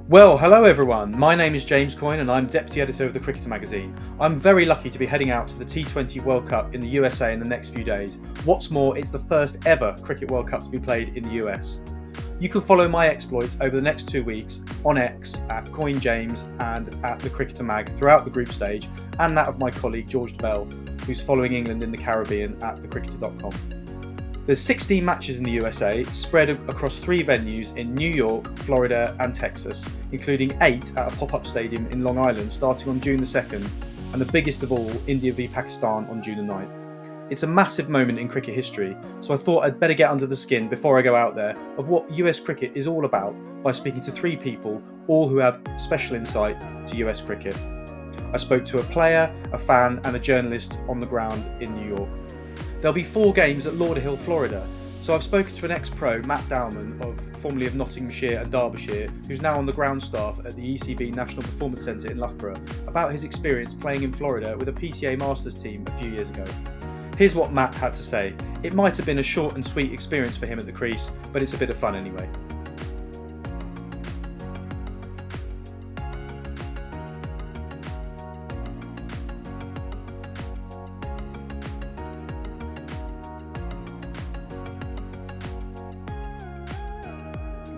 Well, hello everyone. My name is James Coyne and I'm Deputy Editor of the Cricketer magazine. I'm very lucky to be heading out to the T20 World Cup in the USA in the next few days. What's more, it's the first ever Cricket World Cup to be played in the US. You can follow my exploits over the next 2 weeks on X at Coyne James and at the Cricketer Mag throughout the group stage, and that of my colleague George Bell, who's following England in the Caribbean at thecricketer.com. There's 16 matches in the USA, spread across 3 venues in New York, Florida and Texas, including 8 at a pop-up stadium in Long Island starting on June the 2nd, and the biggest of all, India v Pakistan on June the 9th. It's a massive moment in cricket history, so I thought I'd better get under the skin before I go out there of what US cricket is all about by speaking to 3 people, all who have special insight to US cricket. I spoke to a player, a fan and a journalist on the ground in New York. There'll be 4 games at Lauderhill, Florida, so I've spoken to an ex-pro, Matt Dowman, formerly of Nottinghamshire and Derbyshire, who's now on the ground staff at the ECB National Performance Centre in Loughborough, about his experience playing in Florida with a PCA Masters team a few years ago. Here's what Matt had to say. It might have been a short and sweet experience for him at the crease, but it's a bit of fun anyway.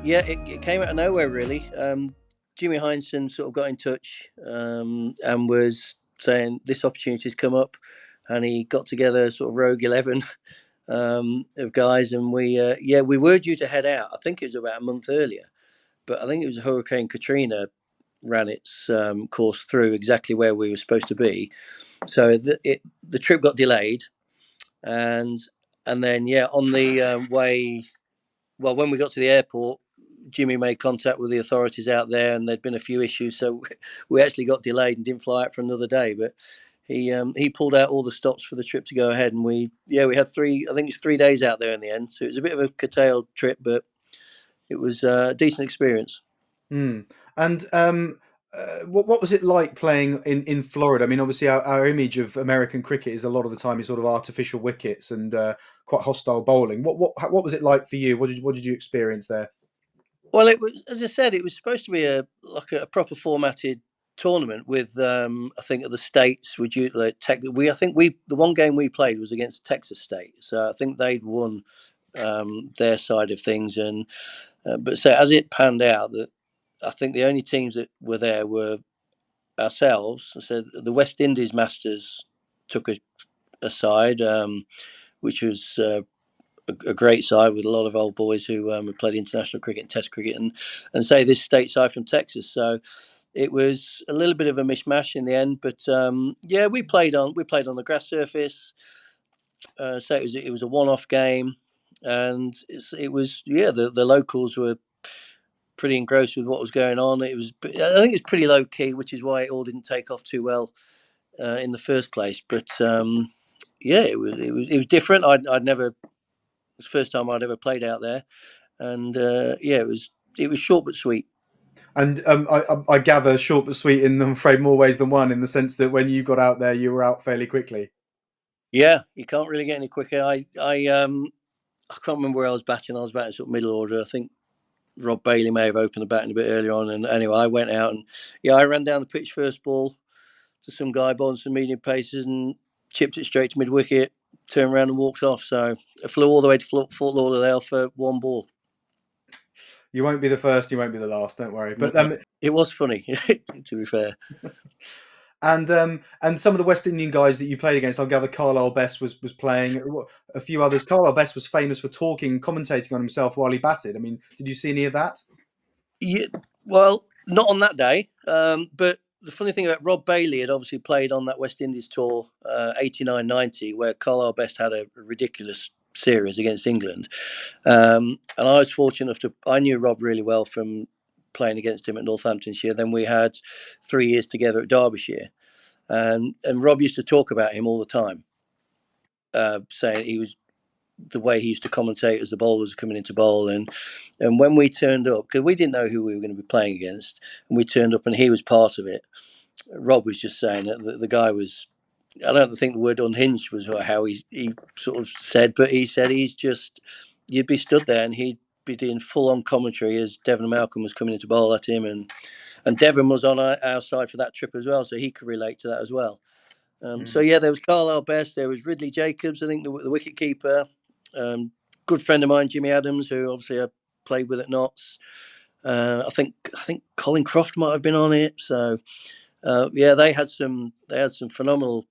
Yeah, it came out of nowhere, really. Jimmy Heinsohn sort of got in touch and was saying this opportunity's come up, and he got together sort of rogue 11 of guys, and we were due to head out. I think it was about a month earlier, but I think it was Hurricane Katrina ran its course through exactly where we were supposed to be, so the trip got delayed, and then on the way, well, when we got to the airport, Jimmy made contact with the authorities out there, and there'd been a few issues, so we actually got delayed and didn't fly out for another day. But he pulled out all the stops for the trip to go ahead, and we had 3 days out there in the end. So it was a bit of a curtailed trip, but it was a decent experience. And what was it like playing in Florida? I mean, obviously our image of American cricket is a lot of the time is sort of artificial wickets and quite hostile bowling. What was it like for you? What did you experience there? Well, it was, as I said, it was supposed to be a proper formatted tournament with I think of the states would you like I think the one game we played was against Texas State, so I think they'd won their side of things, and but so as it panned out, that I think the only teams that were there were ourselves. So the West Indies Masters took a side, which was a great side with a lot of old boys who played international cricket and Test cricket, and say this state side from Texas. So it was a little bit of a mishmash in the end, but we played on the grass surface. So it was a one-off game, and it was the locals were pretty engrossed with what was going on. I think it was pretty low key, which is why it all didn't take off too well in the first place. But it was different. I'd never. It's the first time I'd ever played out there, and it was short but sweet. And I gather short but sweet in, I'm afraid, more ways than one, in the sense that when you got out there, you were out fairly quickly. Yeah, you can't really get any quicker. I can't remember where I was batting. I was batting sort of middle order. I think Rob Bailey may have opened the batting a bit earlier on. And anyway, I went out and I ran down the pitch first ball to some guy bowling some medium paces and chipped it straight to mid wicket, turned around and walked off. So I flew all the way to Fort Lauderdale for one ball. You won't be the first, you won't be the last, don't worry. But it was funny, to be fair. And some of the West Indian guys that you played against, I gather Carlisle Best was playing, a few others. Carlisle Best was famous for talking, commentating on himself while he batted. I mean, did you see any of that? Yeah, well, not on that day. But the funny thing about Rob Bailey had obviously played on that West Indies tour, 89-90, where Carlisle Best had a ridiculous series against England. And I was fortunate enough I knew Rob really well from playing against him at Northamptonshire. Then we had 3 years together at Derbyshire. And Rob used to talk about him all the time, saying he was the way he used to commentate as the bowlers were coming into bowl. And when we turned up, because we didn't know who we were going to be playing against, and we turned up and he was part of it, Rob was just saying that the guy was, I don't think the word unhinged was how he sort of said, but he said he's just, you'd be stood there and he'd be doing full-on commentary as Devon and Malcolm was coming in to bowl at him, and Devon was on our side for that trip as well, so he could relate to that as well. So yeah, there was Carlisle Best, there was Ridley Jacobs, I think the wicket keeper, good friend of mine, Jimmy Adams, who obviously I played with at Notts. I think Colin Croft might have been on it. So yeah, they had some phenomenal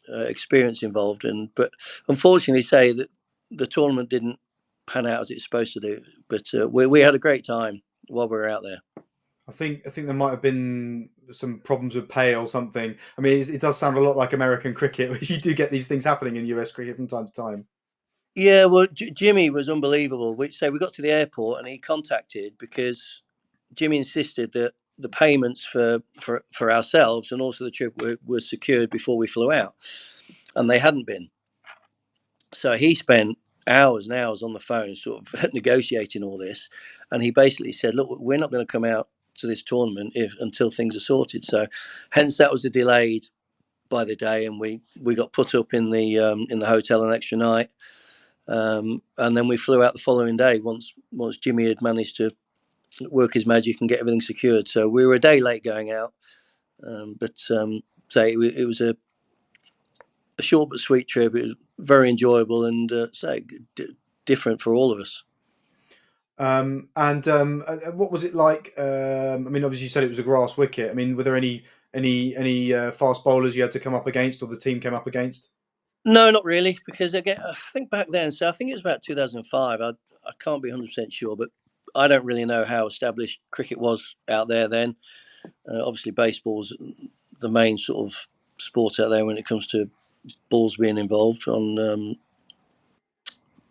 experience involved, but unfortunately, say that the tournament didn't pan out as it's supposed to do. But we had a great time while we were out there. I think there might have been some problems with pay or something. I mean, it does sound a lot like American cricket, which you do get these things happening in US cricket from time to time. Yeah, well, Jimmy was unbelievable. We got to the airport and he contacted, because Jimmy insisted that the payments for ourselves and also the trip were secured before we flew out, and they hadn't been. So he spent hours and hours on the phone sort of negotiating all this, and he basically said, look, we're not going to come out to this tournament until things are sorted. So hence that was delayed by the day, and we got put up in the hotel an extra night, and then we flew out the following day once Jimmy had managed to work his magic and get everything secured. So we were a day late going out, but it was a short but sweet trip. It was very enjoyable and different for all of us. What was it like? I mean, obviously you said it was a grass wicket. I mean, were there any fast bowlers you had to come up against, or the team came up against? No, not really, because again, I think back then, so I think it was about 2005. I can't be 100% sure, but I don't really know how established cricket was out there then. Obviously, baseball's the main sort of sport out there when it comes to balls being involved.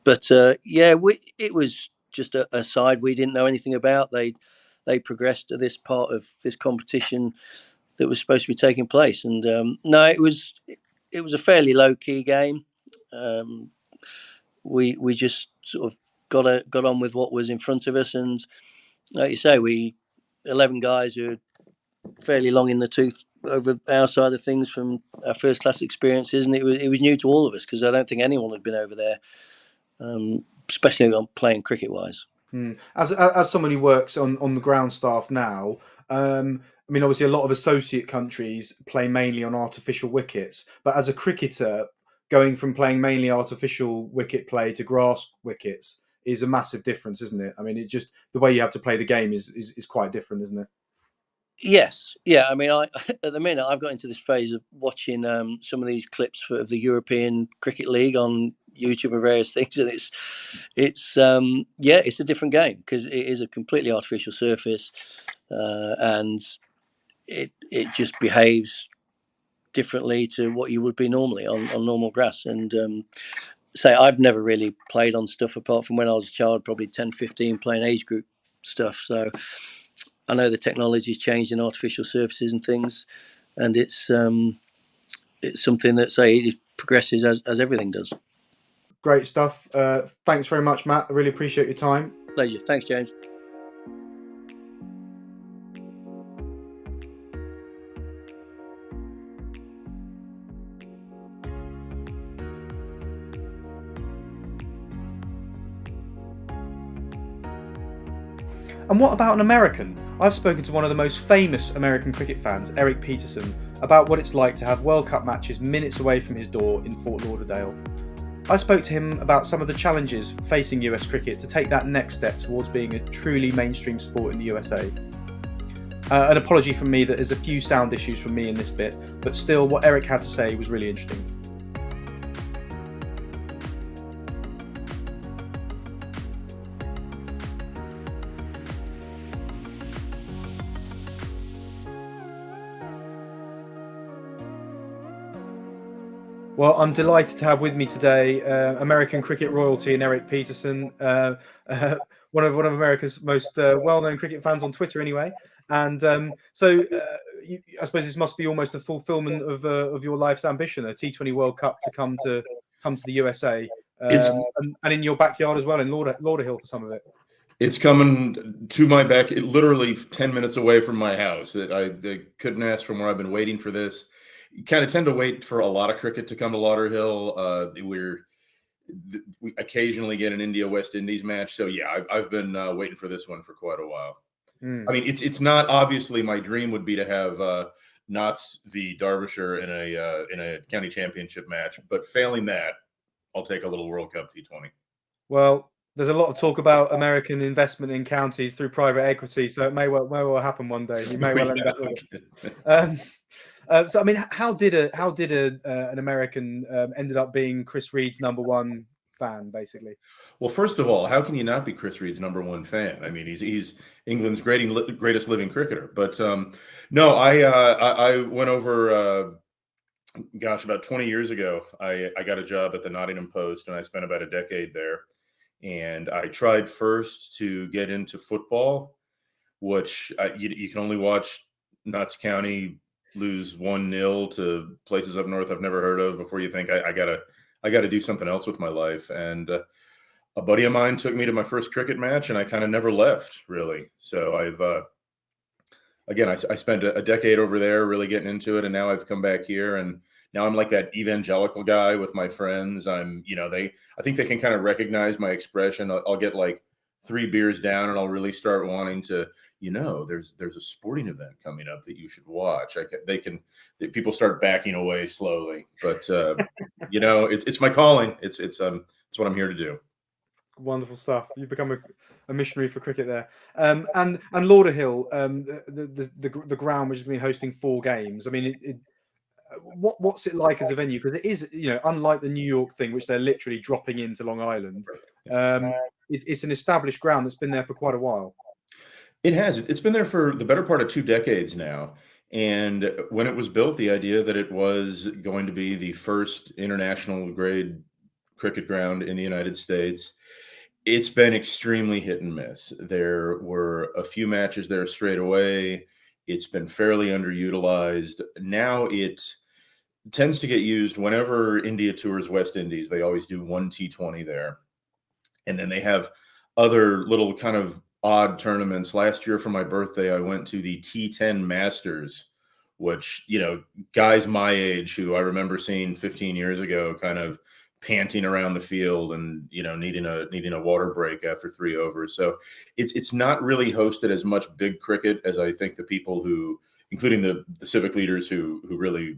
It was just a side we didn't know anything about. They progressed to this part of this competition that was supposed to be taking place, and no, it was a fairly low key game. We just sort of got on with what was in front of us, and like you say, 11 guys who are fairly long in the tooth over our side of things from our first class experiences, and it was new to all of us, because I don't think anyone had been over there, especially on playing cricket wise. As someone who works on the ground staff now, I mean, obviously a lot of associate countries play mainly on artificial wickets, but as a cricketer, going from playing mainly artificial wicket play to grass wickets is a massive difference, isn't it? I mean, it just, the way you have to play the game is quite different, isn't it? Yes, yeah. I mean, at the minute I've got into this phase of watching some of these clips of the European Cricket League on YouTube and various things, and it's a different game, because it is a completely artificial surface, and it just behaves differently to what you would be normally on normal grass. And I've never really played on stuff apart from when I was a child, probably 10, 15, playing age group stuff. So I know the technology's changed in artificial surfaces and things, and it's something that it progresses as everything does. Great stuff. Thanks very much, Matt. I really appreciate your time. Pleasure. Thanks, James. And what about an American? I've spoken to one of the most famous American cricket fans, Erik Petersen, about what it's like to have World Cup matches minutes away from his door in Fort Lauderdale. I spoke to him about some of the challenges facing US cricket to take that next step towards being a truly mainstream sport in the USA. An apology from me that there's a few sound issues from me in this bit, but still what Erik had to say was really interesting. Well, I'm delighted to have with me today American cricket royalty and Erik Petersen, one of America's most well-known cricket fans on Twitter, anyway. And I suppose this must be almost a fulfilment of your life's ambition, a T20 World Cup to come to the USA, and in your backyard as well, in Lauderhill for some of it. It's coming to my back, literally 10 minutes away from my house. I couldn't ask for more. I've been waiting for this. You kind of tend to wait for a lot of cricket to come to Lauderhill. we occasionally get an India-West Indies match. So yeah, I've been waiting for this one for quite a while. I mean, it's not, obviously my dream would be to have Notts v Derbyshire in a county championship match, but failing that, I'll take a little World Cup T20. Well, there's a lot of talk about American investment in counties through private equity, so it may well happen one day. You may well end up with it. So, I mean, how did an American ended up being Chris Reed's #1 fan, basically? Well, first of all, how can you not be Chris Reed's #1 fan? I mean, he's England's greatest living cricketer. But no, I went over. Gosh, about 20 years ago, I got a job at the Nottingham Post, and I spent about a decade there. And I tried first to get into football, which you can only watch Notts County lose 1-0 to places up north I've never heard of before you think I gotta do something else with my life. And a buddy of mine took me to my first cricket match, and I kind of never left, really. So I've again, I spent a decade over there really getting into it, and now I've come back here, and now I'm like that evangelical guy with my friends. I think they can kind of recognize my expression. I'll get like 3 beers down, and I'll really start wanting to, there's a sporting event coming up that you should watch. People start backing away slowly, but it's my calling. It's what I'm here to do. Wonderful stuff. You've become a missionary for cricket there. And Lauderhill, the ground which has been hosting 4 games. I mean, what's it like as a venue? Because it is, unlike the New York thing, which they're literally dropping into Long Island. It's an established ground that's been there for quite a while. It has. It's been there for the better part of 2 decades now. And when it was built, the idea that it was going to be the first international grade cricket ground in the United States, it's been extremely hit and miss. There were a few matches there straight away. It's been fairly underutilized. Now it tends to get used whenever India tours West Indies. They always do 1 T20 there. And then they have other little kind of odd tournaments. Last year for my birthday, I went to the T10 Masters, which, guys my age who I remember seeing 15 years ago kind of panting around the field and needing a water break after 3 overs. So it's not really hosted as much big cricket as I think the people who, including the civic leaders who really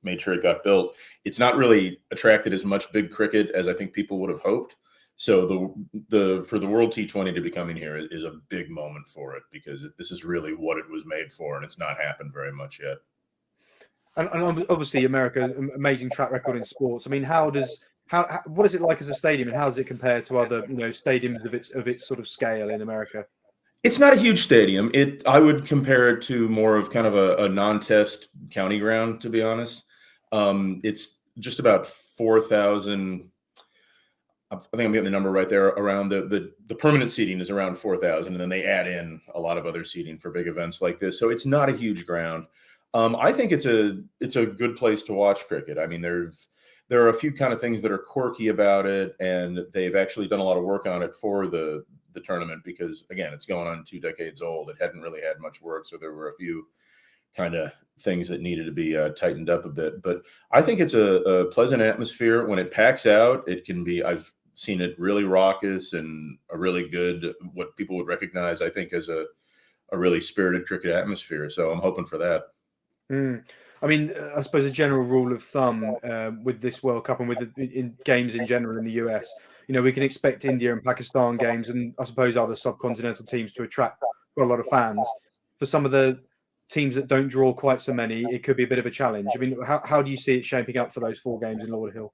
made sure it got built, it's not really attracted as much big cricket as I think people would have hoped. So for the World T20 to be coming here is a big moment for it, because this is really what it was made for, and it's not happened very much yet. And obviously, America, amazing track record in sports. I mean, what is it like as a stadium, and how does it compare to other stadiums of its sort of scale in America? It's not a huge stadium. I would compare it to more of kind of a non-test county ground, to be honest. It's just about 4,000. I think I'm getting the number right there. Around the permanent seating is around 4,000, and then they add in a lot of other seating for big events like this. So it's not a huge ground. I think it's a good place to watch cricket. I mean, there are a few kind of things that are quirky about it, and they've actually done a lot of work on it for the tournament, because again, it's going on 2 decades old. It hadn't really had much work, so there were a few kind of things that needed to be tightened up a bit. But I think it's a pleasant atmosphere. When it packs out, it can be, I've seen it really raucous and a really good, what people would recognize, I think, as a really spirited cricket atmosphere. So I'm hoping for that. I mean, I suppose a general rule of thumb with this World Cup and with in games in general in the US, we can expect India and Pakistan games, and I suppose other subcontinental teams, to attract quite a lot of fans. For some of the teams that don't draw quite so many, it could be a bit of a challenge. I mean, how do you see it shaping up for those 4 games in Lauderhill?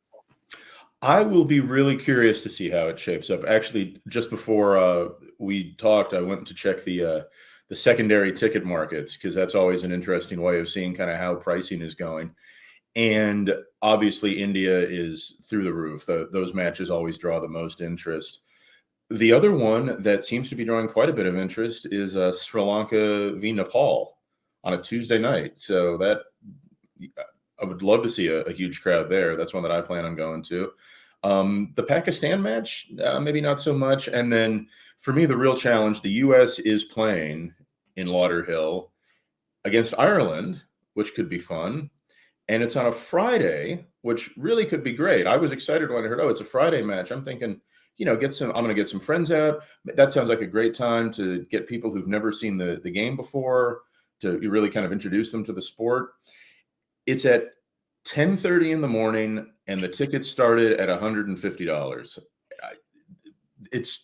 I will be really curious to see how it shapes up. Actually, just before we talked, I went to check the secondary ticket markets, because that's always an interesting way of seeing kind of how pricing is going. And obviously, India is through the roof. Those matches always draw the most interest. The other one that seems to be drawing quite a bit of interest is Sri Lanka v Nepal on a Tuesday night. So that I would love to see a huge crowd there. That's one that I plan on going to. The Pakistan match, maybe not so much. And then for me, the real challenge, the U.S. is playing in Lauderhill against Ireland, which could be fun. and it's on a Friday, which really could be great. I was excited when I heard, oh, it's a Friday match. I'm thinking, I'm going to get some friends out. That sounds like a great time to get people who've never seen the game before, to really kind of introduce them to the sport. It's at 10:30 in the morning, and the tickets started at $150.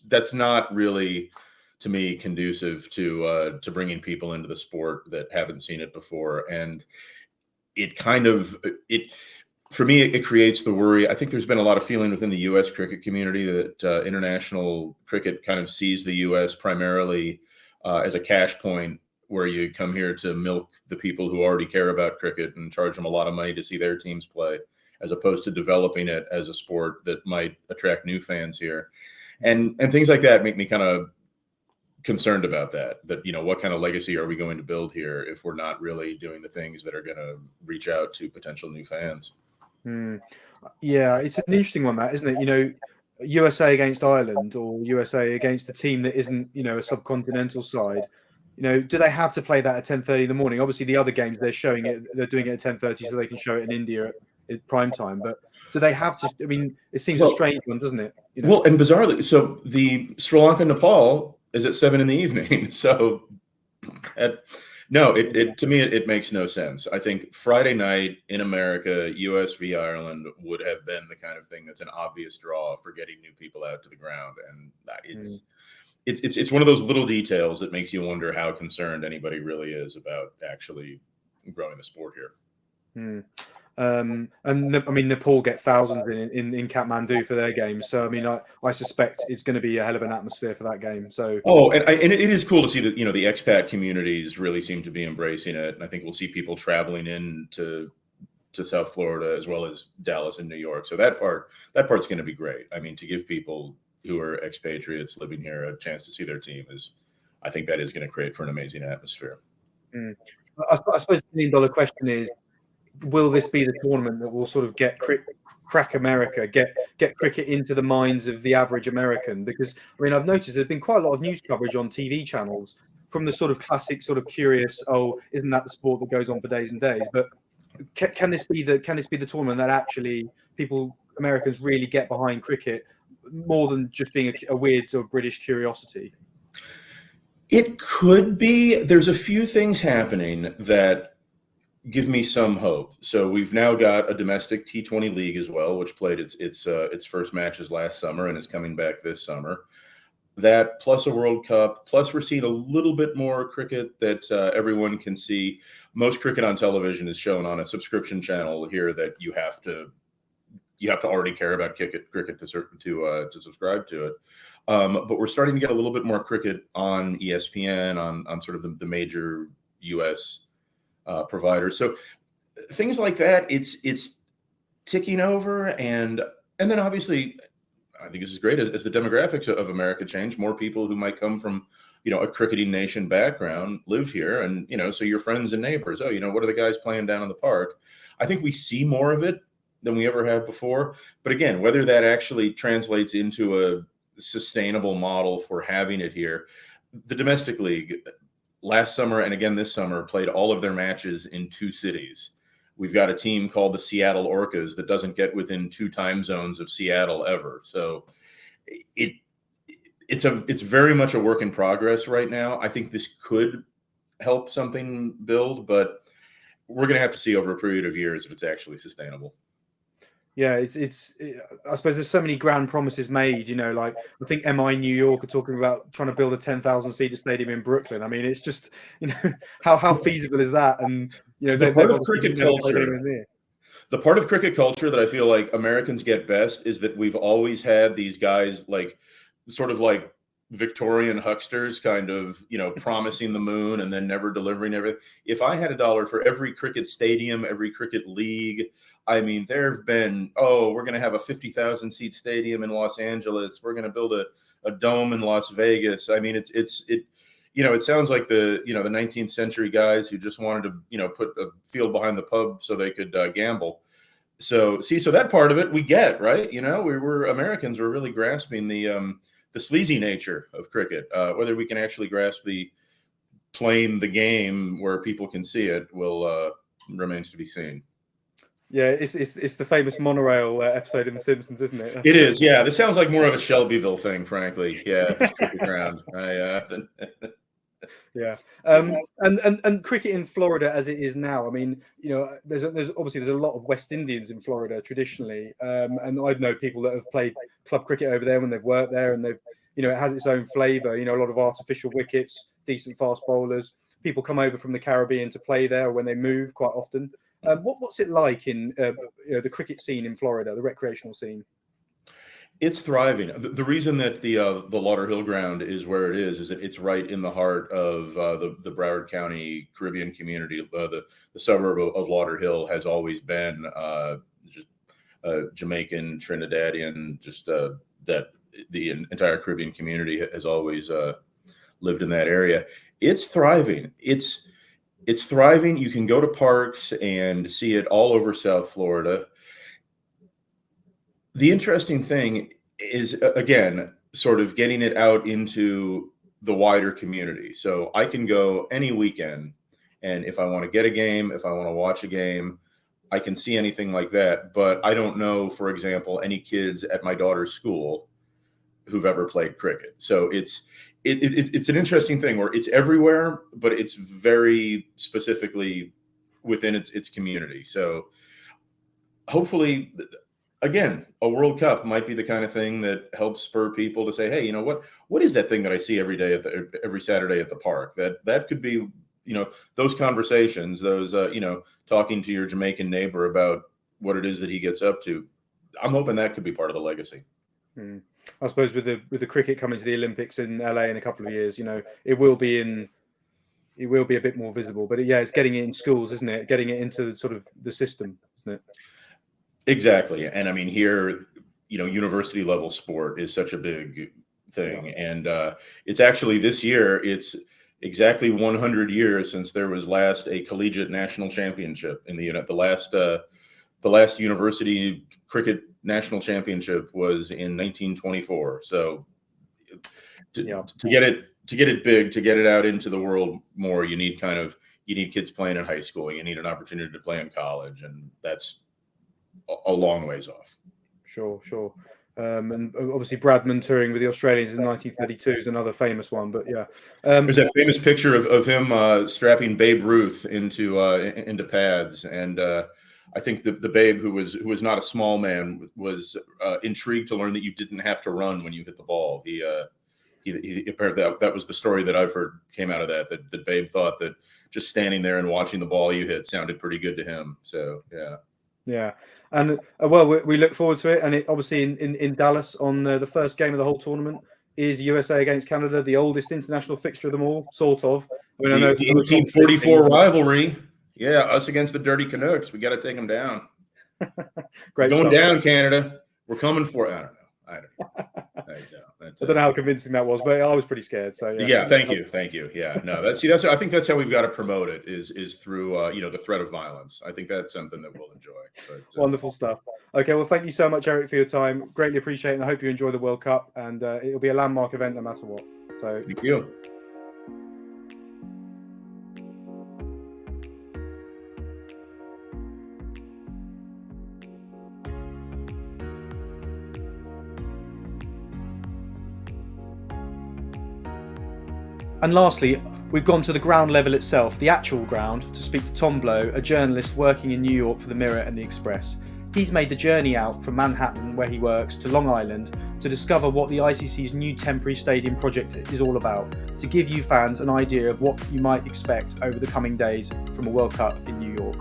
That's not really, to me, conducive to bringing people into the sport that haven't seen it before. And for me, it creates the worry. I think there's been a lot of feeling within the U.S. cricket community that international cricket kind of sees the U.S. primarily as a cash point, where you come here to milk the people who already care about cricket and charge them a lot of money to see their teams play, as opposed to developing it as a sport that might attract new fans here. And things like that make me kind of concerned about that, what kind of legacy are we going to build here if we're not really doing the things that are going to reach out to potential new fans? Yeah, it's an interesting one, that, isn't it? USA against Ireland, or USA against a team that isn't, a subcontinental side. Do they have to play that at 10:30 in the morning? Obviously, the other games they're doing it at 10:30 so they can show it in India at prime time. But do they have to? I mean, it seems a strange one, doesn't it? Well, and bizarrely, so the Sri Lanka Nepal is at 7 in the evening. So, to me, it makes no sense. I think Friday night in America, US v Ireland, would have been the kind of thing that's an obvious draw for getting new people out to the ground, and it's one of those little details that makes you wonder how concerned anybody really is about actually growing the sport here. Nepal get thousands in Kathmandu for their games, so I suspect it's going to be a hell of an atmosphere for that game. So and it is cool to see that the expat communities really seem to be embracing it, and I think we'll see people traveling in to South Florida as well as Dallas and New York. So that part's going to be great. To give people who are expatriates living here a chance to see their team I think that is going to create for an amazing atmosphere. I suppose the $1 million question is, will this be the tournament that will sort of crack America, get cricket into the minds of the average American? Because I've noticed there's been quite a lot of news coverage on TV channels from the sort of classic sort of curious, oh, isn't that the sport that goes on for days and days? But can this be the tournament that actually Americans really get behind cricket, more than just being a weird sort of British curiosity? It could be. There's a few things happening that give me some hope. So we've now got a domestic T20 league as well, which played its first matches last summer and is coming back this summer. That plus a World Cup, plus we're seeing a little bit more cricket that everyone can see. Most cricket on television is shown on a subscription channel here that you have to already care about cricket to subscribe to it. But we're starting to get a little bit more cricket on ESPN, on sort of the major US providers. So things like that, it's ticking over, and then obviously, I think this is great as the demographics of America change. More people who might come from a cricketing nation background live here, and so your friends and neighbors. Oh, what are the guys playing down in the park? I think we see more of it than we ever have before. But again, whether that actually translates into a sustainable model for having it here, the domestic league last summer and again this summer played all of their matches in 2 cities. We've got a team called the Seattle Orcas that doesn't get within 2 time zones of Seattle ever. So it's very much a work in progress right now. I think this could help something build, but we're going to have to see over a period of years if it's actually sustainable. Yeah, I suppose there's so many grand promises made, like I think MI New York are talking about trying to build a 10,000 seater stadium in Brooklyn. It's just, how feasible is that? And, the part of cricket culture that I feel like Americans get best is that we've always had these guys like sort of like Victorian hucksters kind of, promising the moon and then never delivering everything. If I had $1 for every cricket stadium, every cricket league, there have been, we're going to have a 50,000 seat stadium in Los Angeles. We're going to build a dome in Las Vegas. It sounds like the 19th century guys who just wanted to, put a field behind the pub so they could gamble. So that part of it we get, right? We're Americans. We're really grasping the sleazy nature of cricket. Whether we can actually grasp the playing the game where people can see it remains to be seen. Yeah, it's the famous monorail episode in The Simpsons, isn't it? It is, yeah. This sounds like more of a Shelbyville thing, frankly. Yeah, this cricket ground. Yeah, and cricket in Florida as it is now. I mean, there's obviously a lot of West Indians in Florida traditionally, and I know people that have played club cricket over there when they've worked there, and they've it has its own flavour. A lot of artificial wickets, decent fast bowlers. People come over from the Caribbean to play there when they move quite often. What's it like in the cricket scene in Florida, the recreational scene? It's thriving. The reason that the Lauderhill ground is where it is that it's right in the heart of the Broward County Caribbean community. The suburb of Lauderhill has always been just Jamaican, Trinidadian, just that the entire Caribbean community has always lived in that area. It's thriving. It's thriving. You can go to parks and see it all over South Florida. The interesting thing is, again, sort of getting it out into the wider community. So I can go any weekend, and if I want to get a game, if I want to watch a game, I can see anything like that. But I don't know, for example, any kids at my daughter's school who've ever played cricket. So it's an interesting thing where it's everywhere, but it's very specifically within its community. So hopefully, again, a World Cup might be the kind of thing that helps spur people to say, hey, what is that thing that I see every day every Saturday at the park? That could be, those conversations, those, talking to your Jamaican neighbor about what it is that he gets up to. I'm hoping that could be part of the legacy. I suppose with the cricket coming to the Olympics in LA in a couple of years, it will be a bit more visible. But yeah, it's getting it in schools, isn't it? Getting it into sort of the system, isn't it? Exactly. And I mean, here, university level sport is such a big thing. Yeah. And it's actually this year, it's exactly 100 years since there was last a collegiate national championship in the last university cricket national championship was in 1924. So to get it big, to get it out into the world more, you need kids playing in high school. You need an opportunity to play in college. And that's a long ways off. Sure. And obviously Bradman touring with the Australians in 1932 is another famous one. But yeah, there's that famous picture of him strapping Babe Ruth into pads, and I think the Babe, who was not a small man, was intrigued to learn that you didn't have to run when you hit the ball. He apparently that was the story that I've heard came out of that Babe thought that just standing there and watching the ball you hit sounded pretty good to him. So yeah. And well, we look forward to it. And it obviously in Dallas on the first game of the whole tournament is USA against Canada, the oldest international fixture of them all, sort of. I mean, I know the 1844 rivalry. Yeah, us against the Dirty Canucks. We got to take them down. Great. Going down, Canada. We're coming for. I don't know. I don't know how convincing that was, but I was pretty scared. So yeah. Thank you. Yeah, no, I think that's how we've got to promote it is through the threat of violence. I think that's something that we'll enjoy. But, wonderful stuff. Okay, well, thank you so much, Erik, for your time. Greatly appreciate it, and I hope you enjoy the World Cup. And it'll be a landmark event no matter what. So thank you. And lastly, we've gone to the ground level itself, the actual ground, to speak to Tom Blow, a journalist working in New York for the Mirror and the Express. He's made the journey out from Manhattan, where he works, to Long Island to discover what the ICC's new temporary stadium project is all about, to give you fans an idea of what you might expect over the coming days from a World Cup in New York.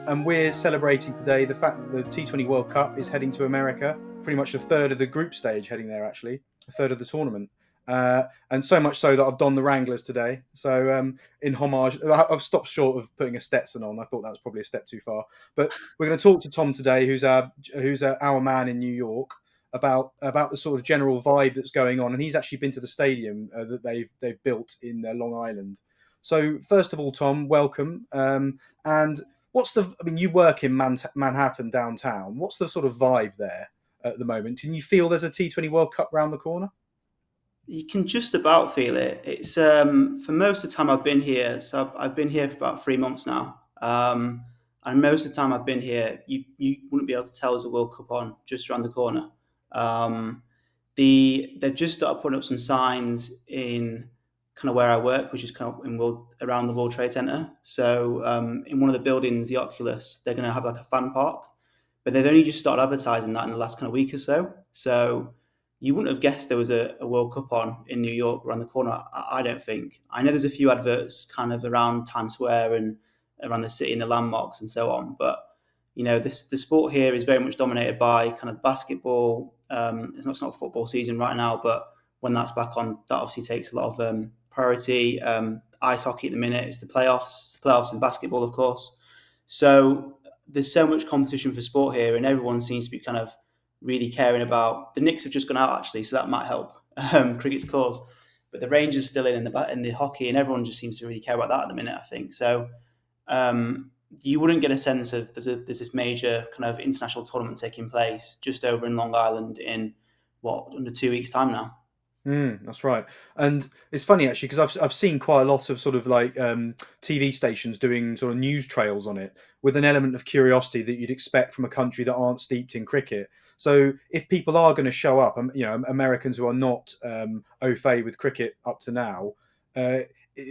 And we're celebrating today the fact that the T20 World Cup is heading to America, pretty much a third of the group stage heading there, actually, a third of the tournament. And so much so that I've donned the Wranglers today. So in homage, I've stopped short of putting a Stetson on. I thought that was probably a step too far. But we're going to talk to Tom today, who's our man in New York, about the sort of general vibe that's going on. And he's actually been to the stadium that they've built in Long Island. So first of all, Tom, welcome. And I mean, you work in Manhattan downtown. What's the sort of vibe there at the moment? Can you feel there's a T20 World Cup round the corner? You can just about feel it. It's for most of the time I've been here. So I've been here for about 3 months now. And most of the time I've been here, you wouldn't be able to tell there's a World Cup on just around the corner. Um, they've just started putting up some signs in kind of where I work, which is kind of around the World Trade Center. So in one of the buildings, the Oculus, they're going to have like a fan park, but they've only just started advertising that in the last kind of week or so. So you wouldn't have guessed there was a World Cup on in New York around the corner. I don't think. I know there's a few adverts kind of around Times Square and around the city and the landmarks and so on, but the sport here is very much dominated by kind of basketball. It's not football season right now, but when that's back on, that obviously takes a lot of priority. Ice hockey at the minute, it's the playoffs in basketball, of course. So there's so much competition for sport here, and everyone seems to be kind of really caring about. The Knicks have just gone out actually, so that might help cricket's cause. But the Rangers still in the hockey, and everyone just seems to really care about that at the minute, I think. So you wouldn't get a sense of there's this major kind of international tournament taking place just over in Long Island in under 2 weeks' time now. That's right. And it's funny actually, because I've seen quite a lot of sort of like TV stations doing sort of news trails on it with an element of curiosity that you'd expect from a country that aren't steeped in cricket. So if people are going to show up, Americans who are not au fait with cricket up to now,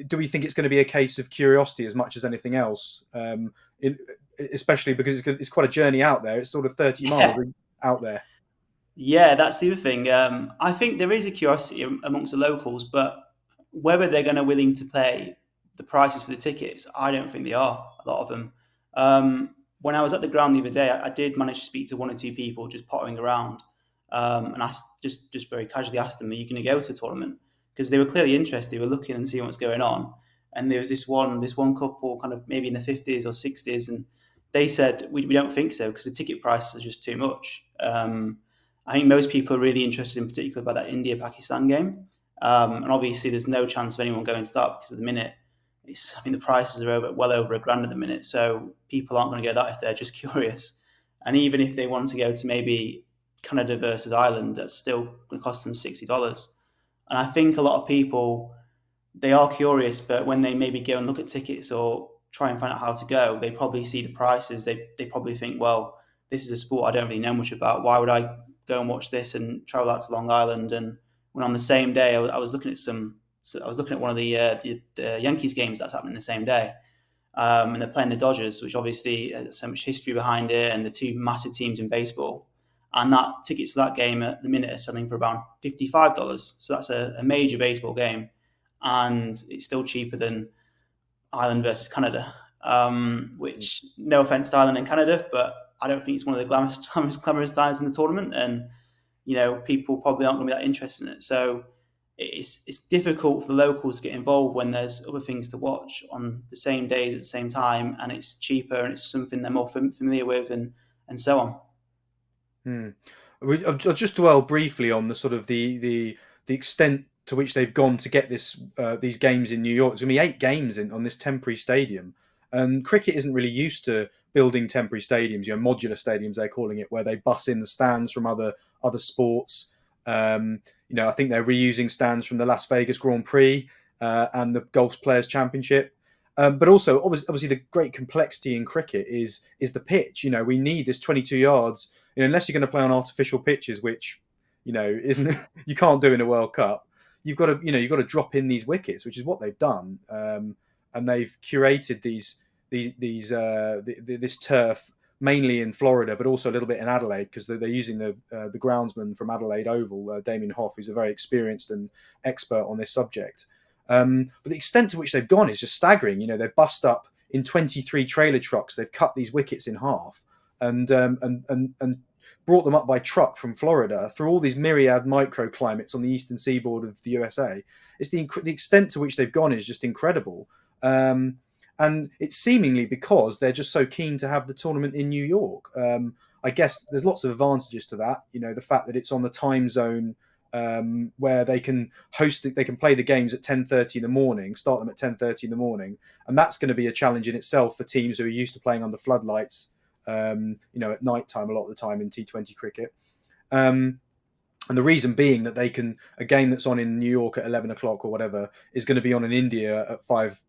do we think it's going to be a case of curiosity as much as anything else? Especially because it's quite a journey out there. It's sort of 30 miles out there. Yeah, that's the other thing. I think there is a curiosity amongst the locals, but whether they're going to willing to pay the prices for the tickets, I don't think they are, a lot of them. When I was at the ground the other day, I did manage to speak to one or two people just pottering around, and I just very casually asked them, are you going to go to a tournament? Because they were clearly interested. They were looking and seeing what's going on. And there was this one couple kind of maybe in the 50s or 60s, and they said, we don't think so because the ticket prices are just too much. I think most people are really interested in particular about that India-Pakistan game. And obviously there's no chance of anyone going to that because at the minute, I think the prices are well over $1,000 at the minute. So people aren't going to go that if they're just curious. And even if they want to go to maybe Canada versus Ireland, that's still going to cost them $60. And I think a lot of people, they are curious, but when they maybe go and look at tickets or try and find out how to go, they probably see the prices. They probably think, well, this is a sport I don't really know much about. Why would I go and watch this and travel out to Long Island? And when on the same day, I was looking at one of the Yankees games that's happening the same day, and they're playing the Dodgers, which obviously has so much history behind it, and the two massive teams in baseball. And that tickets to that game at the minute are selling for around $55. So that's a major baseball game, and it's still cheaper than Ireland versus Canada. Which, no offense to Ireland and Canada, but I don't think it's one of the glamorous times in the tournament, and people probably aren't going to be that interested in it. So it's difficult for the locals to get involved when there's other things to watch on the same days at the same time, and it's cheaper and it's something they're more familiar with, and so on. I'll just dwell briefly on the sort of the extent to which they've gone to get these games in New York. There's going to be 8 games on this temporary stadium, and cricket isn't really used to building temporary stadiums, modular stadiums they're calling it, where they bus in the stands from other sports. I think they're reusing stands from the Las Vegas Grand Prix and the Golf Players Championship. But also, obviously, the great complexity in cricket is the pitch. We need this 22 yards. Unless you're going to play on artificial pitches, which isn't you can't do in a World Cup. You've got to drop in these wickets, which is what they've done, and they've curated this turf mainly in Florida, but also a little bit in Adelaide because they're using the groundsman from Adelaide Oval, Damien Hoff, who's a very experienced and expert on this subject. But the extent to which they've gone is just staggering. They've bust up in 23 trailer trucks. They've cut these wickets in half and brought them up by truck from Florida through all these myriad microclimates on the eastern seaboard of the USA. It's the extent to which they've gone is just incredible. And it's seemingly because they're just so keen to have the tournament in New York. I guess there's lots of advantages to that. The fact that it's on the time zone where they can they can play the games at 10:30 in the morning, start them at 10:30 in the morning, and that's going to be a challenge in itself for teams who are used to playing under floodlights, at night time a lot of the time in T20 cricket. And the reason being that a game that's on in New York at 11 o'clock or whatever is going to be on in India at 5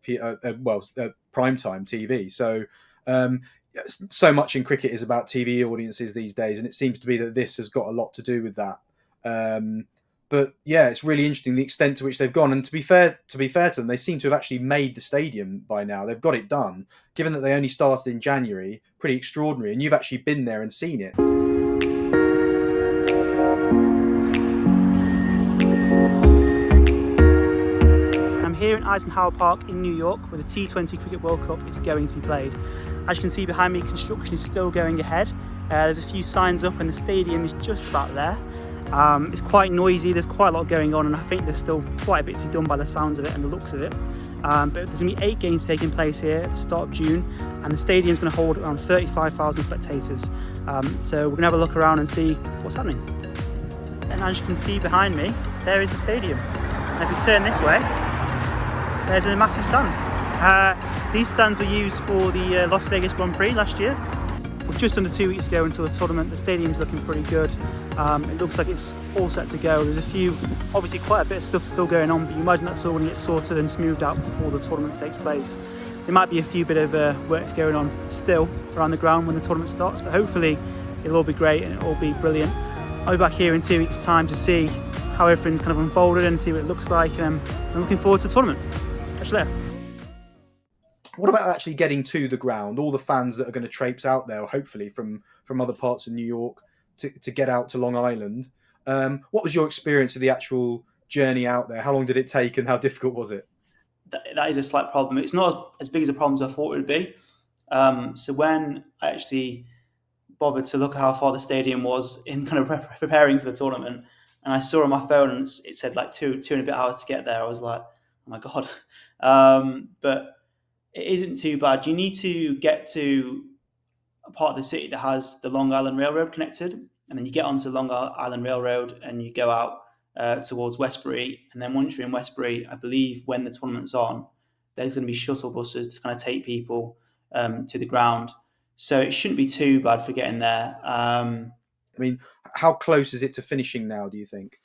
prime time TV. So so much in cricket is about TV audiences these days, and it seems to be that this has got a lot to do with that. But yeah, it's really interesting the extent to which they've gone. And to be fair to them, they seem to have actually made the stadium by now. They've got it done. Given that they only started in January, pretty extraordinary. And you've actually been there and seen it. I'm here in Eisenhower Park in New York, where the T20 Cricket World Cup is going to be played. As you can see behind me, construction is still going ahead. There's a few signs up and the stadium is just about there. It's quite noisy, there's quite a lot going on, and I think there's still quite a bit to be done by the sounds of it and the looks of it. But there's going to be 8 games taking place here at the start of June, and the stadium's going to hold around 35,000 spectators. So we're going to have a look around and see what's happening. And as you can see behind me, there is the stadium. And if we turn this way, there's a massive stand. These stands were used for the Las Vegas Grand Prix last year. Just under 2 weeks ago until the tournament. The stadium's looking pretty good. It looks like it's all set to go. There's obviously quite a bit of stuff still going on, but you imagine that's all going to get sorted and smoothed out before the tournament takes place. There might be a few bit of works going on still around the ground when the tournament starts, but hopefully it'll all be great and it'll all be brilliant. I'll be back here in 2 weeks' time to see how everything's kind of unfolded and see what it looks like. I'm looking forward to the tournament. Catch you later. What about actually getting to the ground? All the fans that are going to traipse out there, hopefully from other parts of New York, to get out to Long Island. What was your experience of the actual journey out there? How long did it take, and how difficult was it? That is a slight problem. It's not as big as a problem as I thought it would be. So when I actually bothered to look at how far the stadium was in kind of preparing for the tournament, and I saw on my phone and it said like two and a bit hours to get there, I was like, oh my God. But it isn't too bad. You need to get to a part of the city that has the Long Island Railroad connected, and then you get onto the Long Island Railroad and you go out towards Westbury. And then once you're in Westbury, I believe when the tournament's on, there's going to be shuttle buses to kind of take people to the ground. So it shouldn't be too bad for getting there. I mean, how close is it to finishing now, do you think?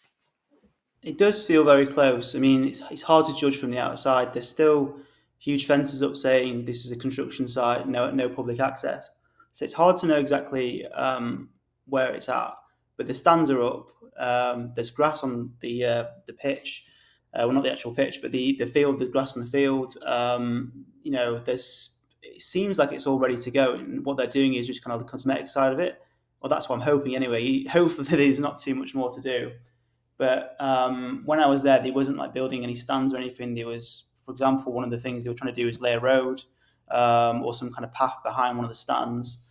It does feel very close. I mean, it's hard to judge from the outside. There's still huge fences up saying this is a construction site, no public access. So it's hard to know exactly where it's at. But the stands are up. There's grass on the pitch. Well, not the actual pitch, but the field, the grass on the field. It seems like it's all ready to go. And what they're doing is just kind of the cosmetic side of it. Well, that's what I'm hoping anyway. Hopefully there's not too much more to do. But when I was there, they wasn't like building any stands or anything. There was, for example, one of the things they were trying to do is lay a road or some kind of path behind one of the stands.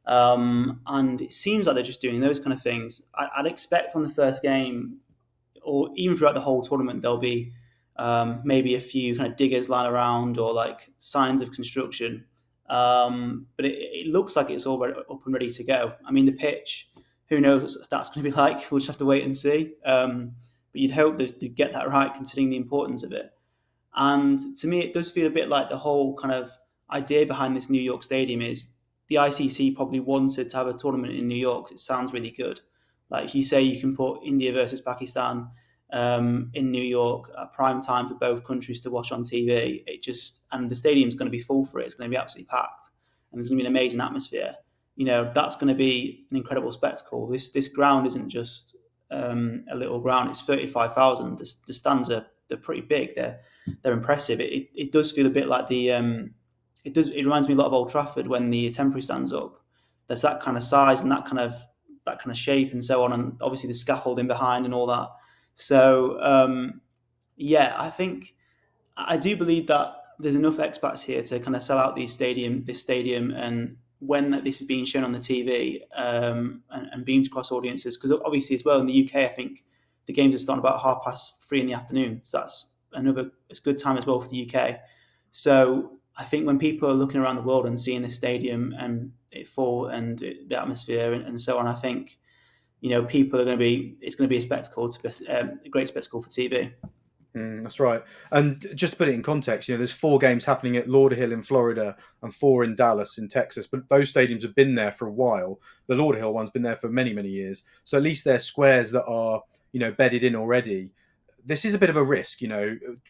And it seems like they're just doing those kind of things. I'd expect on the first game, or even throughout the whole tournament, there'll be maybe a few kind of diggers lying around or like signs of construction. But it looks like it's all up and ready to go. I mean, the pitch, who knows what that's going to be like? We'll just have to wait and see. But you'd hope that to get that right, considering the importance of it. And to me, it does feel a bit like the whole kind of idea behind this New York stadium is the ICC probably wanted to have a tournament in New York. It sounds really good. Like if you say you can put India versus Pakistan in New York at prime time for both countries to watch on TV, and the stadium's going to be full for it. It's going to be absolutely packed, and there's going to be an amazing atmosphere. That's going to be an incredible spectacle. This ground isn't just a little ground. It's 35,000. The stands they're pretty big. They're impressive. It does feel a bit like it reminds me a lot of Old Trafford when the temporary stands up. There's that kind of size and that kind of shape and so on, and obviously the scaffolding behind and all that. So I think I do believe that there's enough expats here to kind of sell out this stadium, and when this is being shown on the TV and beamed across audiences, because obviously as well in the UK, I think the games are starting about 3:30 in the afternoon. So that's it's a good time as well for the UK. So I think when people are looking around the world and seeing this stadium and it full and the atmosphere and so on, I think people are going to be. It's going to be a spectacle, a great spectacle for TV. That's right. And just to put it in context, there's 4 games happening at Lauderhill in Florida and 4 in Dallas in Texas. But those stadiums have been there for a while. The Lauderhill one's been there for many, many years. So at least they're squares that are, bedded in already. This is a bit of a risk,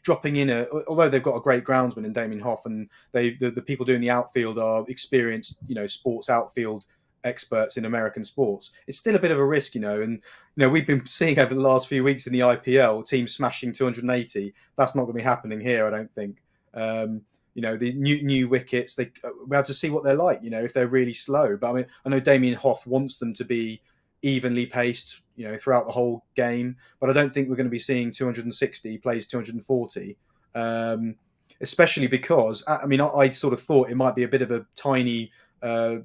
dropping in although they've got a great groundsman in Damien Hoff, and the people doing the outfield are experienced, sports outfield experts in American sports. It's still a bit of a risk, and we've been seeing over the last few weeks in the IPL teams smashing 280. That's not going to be happening here, I don't think. The new wickets, we have to see what they're like, if they're really slow. But I mean, I know Damien Hoff wants them to be evenly paced, throughout the whole game. But I don't think we're going to be seeing 260 plays 240, especially because I sort of thought it might be a bit of a tiny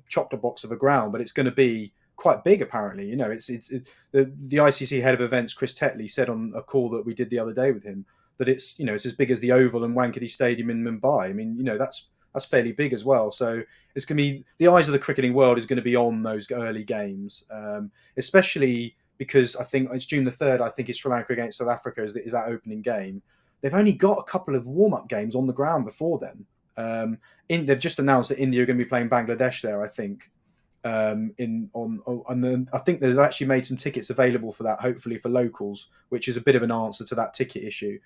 chocolate box of a ground, but it's going to be quite big. Apparently, the ICC head of events, Chris Tetley, said on a call that we did the other day with him that it's as big as the Oval and Wankhede Stadium in Mumbai. I mean, that's fairly big as well. So it's going to be, the eyes of the cricketing world is going to be on those early games, especially because I think it's June the 3rd. I think it's Sri Lanka against South Africa is that opening game. They've only got a couple of warm-up games on the ground before then. They've just announced that India are going to be playing Bangladesh there, I think. And then I think they've actually made some tickets available for that, hopefully for locals, which is a bit of an answer to that ticket issue.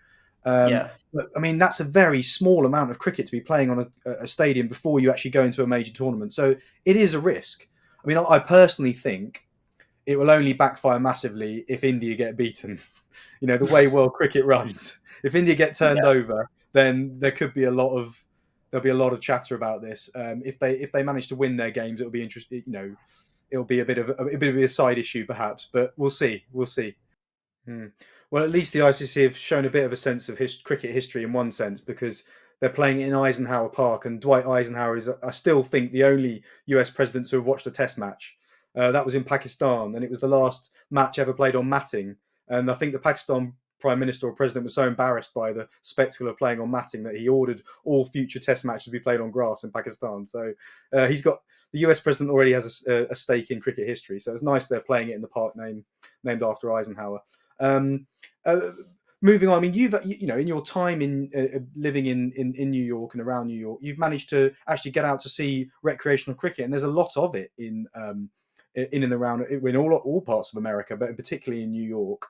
But I mean, that's a very small amount of cricket to be playing on a stadium before you actually go into a major tournament. So it is a risk. I mean, I personally think it will only backfire massively if India get beaten. The way world cricket runs. If India get turned over, then there'll be a lot of chatter about this. If they manage to win their games, it'll be interesting. It'll be a bit of a side issue perhaps, but we'll see. Well, at least the ICC have shown a bit of a sense of cricket history in one sense, because they're playing it in Eisenhower Park, and Dwight Eisenhower is, I still think, the only US president to have watched a test match. That was in Pakistan, and it was the last match ever played on matting. And I think the Pakistan Prime Minister or President was so embarrassed by the spectacle of playing on matting that he ordered all future test matches to be played on grass in Pakistan. So the US president already has a stake in cricket history. So it's nice they're playing it in the park named after Eisenhower. Moving on, I mean, you've in your time in living in New York and around New York, you've managed to actually get out to see recreational cricket, and there's a lot of it in and around in all parts of America, but particularly in New York.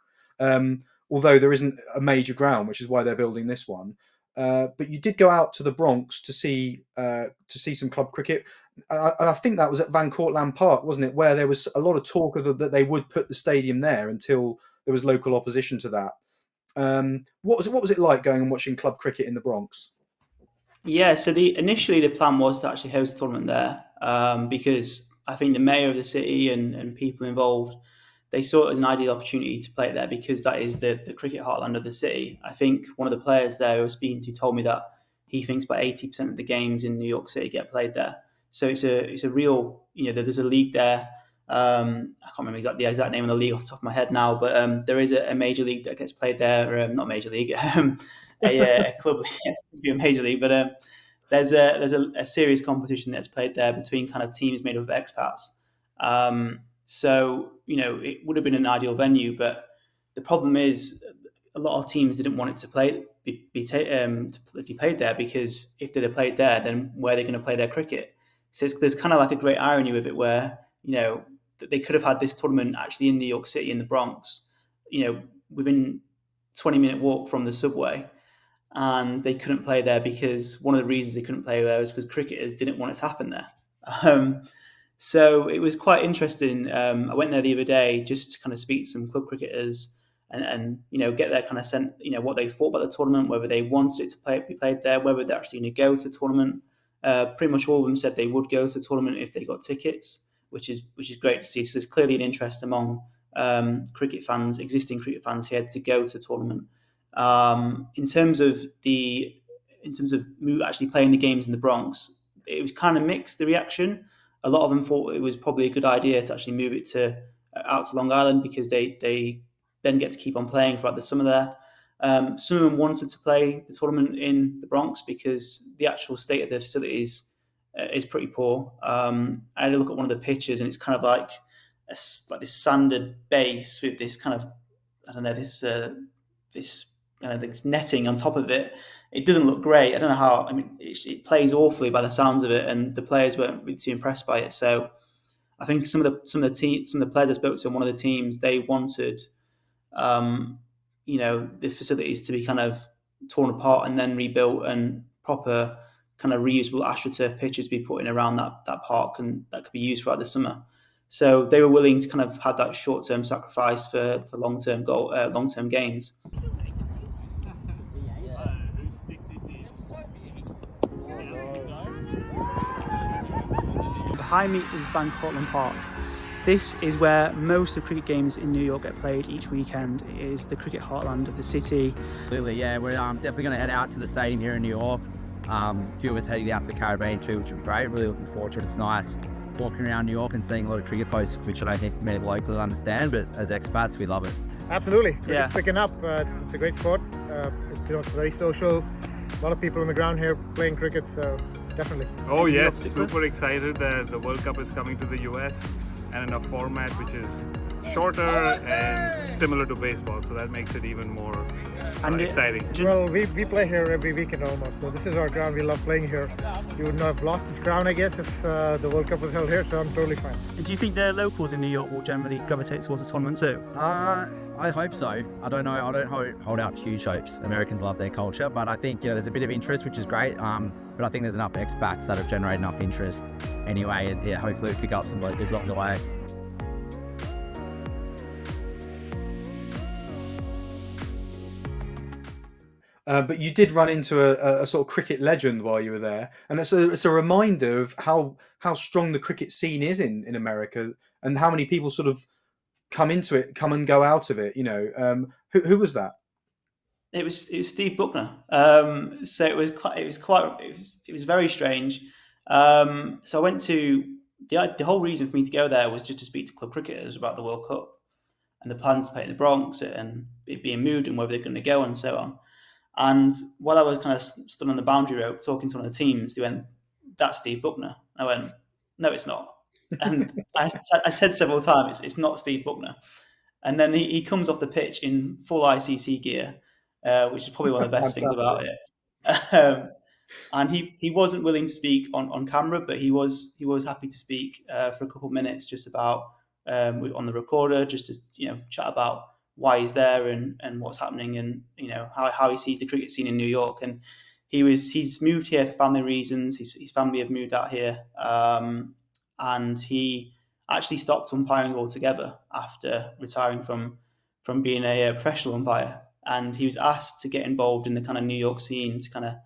Although there isn't a major ground, which is why they're building this one. But you did go out to the Bronx to see some club cricket. I think that was at Van Cortlandt Park, wasn't it? Where there was a lot of talk of that they would put the stadium there until there was local opposition to that. What was it like going and watching club cricket in the Bronx? Yeah, so initially the plan was to actually host a tournament there, because I think the mayor of the city and people involved, they saw it as an ideal opportunity to play it there because that is the cricket heartland of the city. I think one of the players there I was speaking to told me that he thinks about 80% of the games in New York City get played there. So it's a real, there's a league there. I can't remember the exact name of the league off the top of my head now, but there is a major league that gets played there. Not major league, a club league, a major league, but there's a serious competition that's played there between kind of teams made up of expats. So it would have been an ideal venue, but the problem is a lot of teams didn't want it to be played there, because if they'd have played there, then where are they going to play their cricket? So there's kind of like a great irony with it, where that they could have had this tournament actually in New York City in the Bronx, within 20-minute walk from the subway, and they couldn't play there because one of the reasons they couldn't play there was because cricketers didn't want it to happen there. So it was quite interesting. I went there the other day just to kind of speak to some club cricketers and get their kind of sense, what they thought about the tournament, whether they wanted it to be played there, whether they're actually going to go to the tournament. Pretty much all of them said they would go to the tournament if they got tickets, which is great to see. So there's clearly an interest among existing cricket fans here to go to the tournament. In terms of actually playing the games in the Bronx, it was kind of mixed, the reaction. A lot of them thought it was probably a good idea to actually move it out to Long Island, because they then get to keep on playing throughout the summer there. Some of them wanted to play the tournament in the Bronx because the actual state of the facilities is pretty poor. I had a look at one of the pitches, and it's kind of like like this sanded base with this kind of, I don't know, this kind of this netting on top of it. It doesn't look great. I don't know how. I mean, it plays awfully by the sounds of it, and the players weren't really too impressed by it. So I think some of the players I spoke to on one of the teams, they wanted, the facilities to be kind of torn apart and then rebuilt, and proper kind of reusable AstroTurf pitches be put in around that park, and that could be used throughout the summer. So they were willing to kind of have that short-term sacrifice for long-term gains. Behind me is Van Cortlandt Park. This is where most of the cricket games in New York get played each weekend. It is the cricket heartland of the city. Absolutely, yeah. We're definitely going to head out to the stadium here in New York. A few of us heading out to the Caribbean too, which would be great. Really looking forward to it. It's nice walking around New York and seeing a lot of cricket posts, which I don't think many locals understand, but as expats, we love it. Absolutely. Yeah. It's picking up. It's a great sport. It's very social. A lot of people on the ground here playing cricket, so definitely. Oh yes, super excited that the World Cup is coming to the US and in a format which is shorter and similar to baseball, so that makes it even more exciting. Well, we play here every weekend almost, so this is our ground. We love playing here. We would not have lost this ground, I guess, if the World Cup was held here, so I'm totally fine. And do you think the locals in New York will generally gravitate towards the tournament too? I hope so. I don't know. I don't hold out huge hopes. Americans love their culture, but I think there's a bit of interest, which is great. But I think there's enough expats that have generated enough interest anyway, and hopefully we'll pick up some locals along the way. But you did run into a sort of cricket legend while you were there, and it's a reminder of how strong the cricket scene is in America, and how many people sort of come into it, come and go out of it. Who was that? It was Steve Bucknor. So it was very strange. So I went to the whole reason for me to go there was just to speak to club cricketers about the World Cup and the plans to play in the Bronx and it being moved and where they're going to go and so on. And while I was kind of stood on the boundary rope talking to one of the teams, they went, "That's Steve Bucknor." I went, "No, it's not." And I said several times, "It's not Steve Bucknor." And then he comes off the pitch in full ICC gear, which is probably one of the best things about it. And he wasn't willing to speak on camera, but he was happy to speak for a couple of minutes just about on the recorder, just to chat about why he's there and what's happening, and how he sees the cricket scene in New York. And he's moved here for family reasons. His family have moved out here, and he actually stopped umpiring altogether after retiring from being a professional umpire. And he was asked to get involved in the kind of New York scene to kind of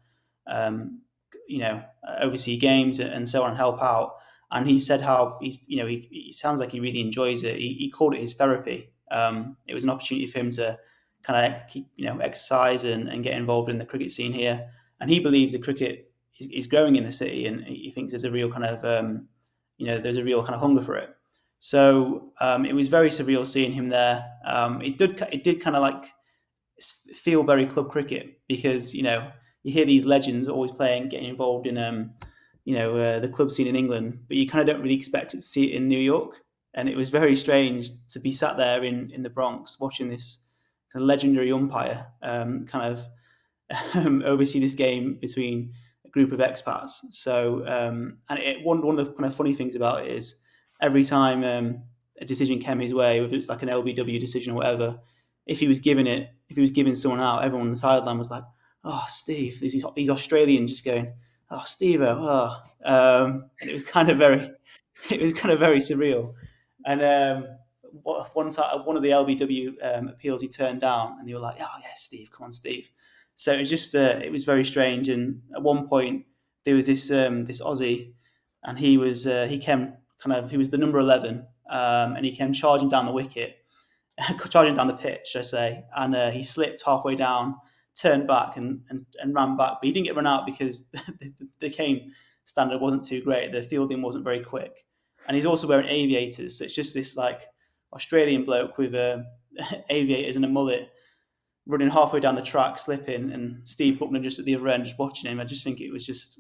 oversee games and so on, and help out. And he said how he sounds like he really enjoys it. He called it his therapy. It was an opportunity for him to kind of keep, exercise and get involved in the cricket scene here. And he believes the cricket is growing in the city, and he thinks there's a real kind of, there's a real kind of hunger for it. So it was very surreal seeing him there. It did kind of like feel very club cricket, because you hear these legends always playing, getting involved in the club scene in England, but you kind of don't really expect to see it in New York. And it was very strange to be sat there in the Bronx watching this kind of legendary umpire oversee this game between a group of expats. So one of the kind of funny things about it is every time a decision came his way, whether it's like an LBW decision or whatever, if he was giving someone out, everyone on the sideline was like, "Oh, Steve," these Australians just going, "Oh, Steve-o, oh." And it was kind of very surreal. And one time, one of the LBW appeals he turned down, and they were like, "Oh yeah, Steve, come on, Steve." So it was just it was very strange. And at one point there was this Aussie, and he was the number 11, and he came charging down the wicket, charging down the pitch, I say, and he slipped halfway down, turned back and ran back, but he didn't get run out because the game standard wasn't too great. The fielding wasn't very quick. And he's also wearing aviators. So it's just this like Australian bloke with aviators and a mullet running halfway down the track, slipping, and Steve Bucknor just at the other end, just watching him. I just think it was just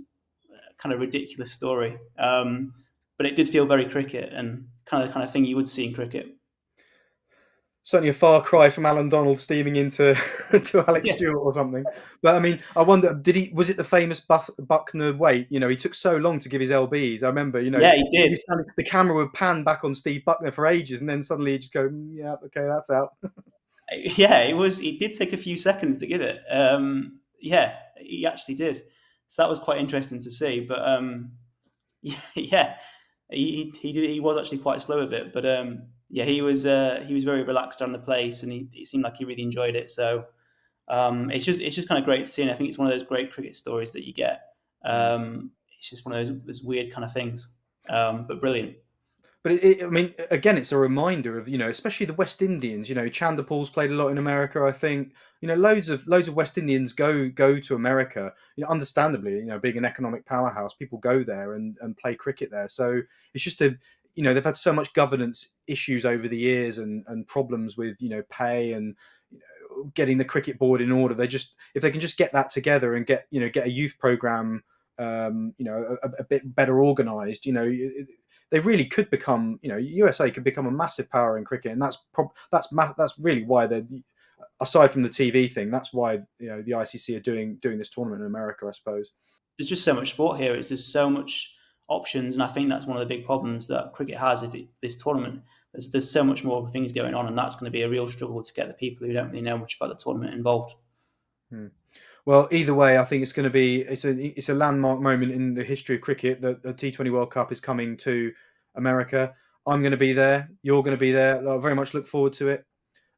a kind of ridiculous story. But it did feel very cricket, and kind of thing you would see in cricket. Certainly a far cry from Alan Donald steaming into to Alex Stewart or something. But I mean, I wonder, was it the famous Bucknor wait? You know, he took so long to give his LBs. I remember, you know, yeah, he did. The camera would pan back on Steve Bucknor for ages, and then suddenly he'd just go, yeah, okay, that's out. Yeah, it did take a few seconds to give it. Yeah, he actually did. So that was quite interesting to see. But yeah, he was actually quite slow with it. But yeah, he was very relaxed on the place, and it seemed like he really enjoyed it. So it's just kind of great to see, and I think it's one of those great cricket stories that you get. It's just one of those weird kind of things, but brilliant. But I mean, again, it's a reminder of, you know, especially the West Indians. You know, Chanderpaul's played a lot in America, I think. You know, loads of West Indians go to America. You know, understandably, you know, being an economic powerhouse, people go there and play cricket there. So it's just you know, they've had so much governance issues over the years and problems with, you know, pay and, you know, getting the cricket board in order. If they can just get that together and get a youth program, you know, a bit better organised, you know. They really could become, you know, USA could become a massive power in cricket, and that's really why they're, aside from the TV thing, that's why, you know, the ICC are doing this tournament in America, I suppose. There's just so much sport here. There's so much options, and I think that's one of the big problems that cricket has. This tournament, there's so much more things going on, and that's going to be a real struggle to get the people who don't really know much about the tournament involved. Well, either way, I think it's going to be it's a landmark moment in the history of cricket that the T20 World Cup is coming to America. I'm going to be there. You're going to be there. I very much look forward to it.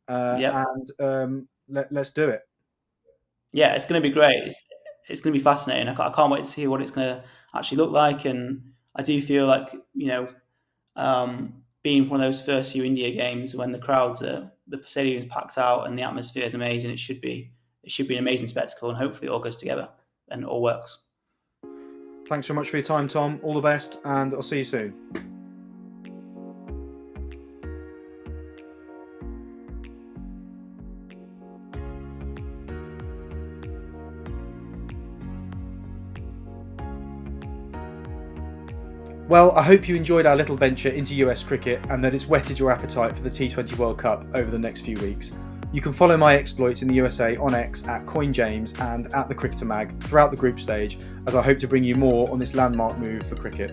And let's do it. Yeah, it's going to be great. It's going to be fascinating. I can't wait to see what it's going to actually look like. And I do feel like, you know, being one of those first few India games when the crowds the stadium is packed out and the atmosphere is amazing, it should be an amazing spectacle, and hopefully it all goes together and it all works. Thanks very much for your time, Tom. All the best, and I'll see you soon. Well, I hope you enjoyed our little venture into US cricket and that it's whetted your appetite for the T20 World Cup over the next few weeks. You can follow my exploits in the USA on X at Coyne James and at the Cricketer Mag throughout the group stage, as I hope to bring you more on this landmark move for cricket.